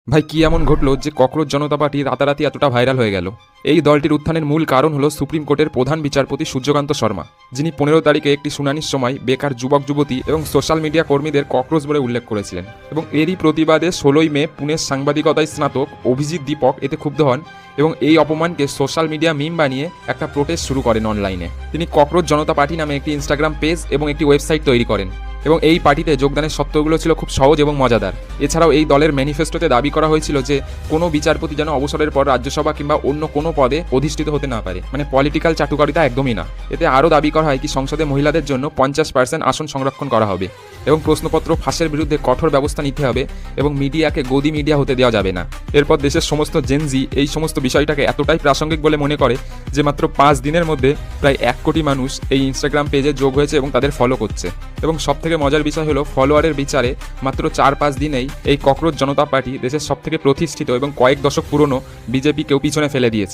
ভাই কি এমন ঘটলো যে ককরোচ জনতা পার্টি রাতারাতি এতটা ভাইরাল হয়ে গেল? এই দলটির উত্থানের মূল কারণ হলো সুপ্রিম কোর্টের প্রধান বিচারপতি সূর্যকান্ত শর্মা, যিনি 15 তারিখে একটি শুনানির সময় বেকার যুবক যুবতী এবং সোশ্যাল মিডিয়া কর্মীদের ককরোচ বলে উল্লেখ করেছিলেন। এবং এরই প্রতিবাদে 16ই মে পুনের সাংবাদিকতায় স্নাতক অভিজিৎ দীপক এতে ক্ষুব্ধ হন এবং এই অপমানকে সোশ্যাল মিডিয়া মিম বানিয়ে একটা প্রোটেস্ট শুরু করেন অনলাইনে। তিনি ককরোচ জনতা পার্টি নামে একটি ইনস্টাগ্রাম পেজ এবং একটি ওয়েবসাইট তৈরি করেন এবং এই পার্টিতে যোগদানের শর্তগুলো ছিল খুব সহজ এবং মজাদার। এছাড়াও এই দলের ম্যানিফেস্টোতে দাবি করা হয়েছিল যে কোনো বিচারপতি যেন অবসরের পর রাজ্যসভা কিংবা অন্য কোনো পদে অধিষ্ঠিত হতে না পারে, মানে পলিটিক্যাল চাটুকারিতা একদমই না। এতে আরও দাবি করা হয় কি সংসদে মহিলাদের জন্য 50% আসন সংরক্ষণ করা হবে এবং প্রশ্নপত্র ফাঁসের বিরুদ্ধে কঠোর ব্যবস্থা নিতে হবে এবং মিডিয়াকে গদি মিডিয়া হতে দেওয়া যাবে না। এরপর দেশের সমস্ত জেনজি এই সমস্ত বিষয়টাকে এতটাই প্রাসঙ্গিক বলে মনে করে যে মাত্র 5 দিনের মধ্যে প্রায় 1 কোটি মানুষ এই ইনস্টাগ্রাম পেজে যোগ হয়েছে এবং তাদের ফলো করছে। এবং সবথেকে মজার বিষয় হলো ফলোয়ারের বিচারে মাত্র 4-5 দিনেই এই ককরোচ জনতা পার্টি দেশের সবথেকে প্রতিষ্ঠিত এবং কয়েক দশক পুরনো বিজেপিকেও পিছনে ফেলে দিয়েছে।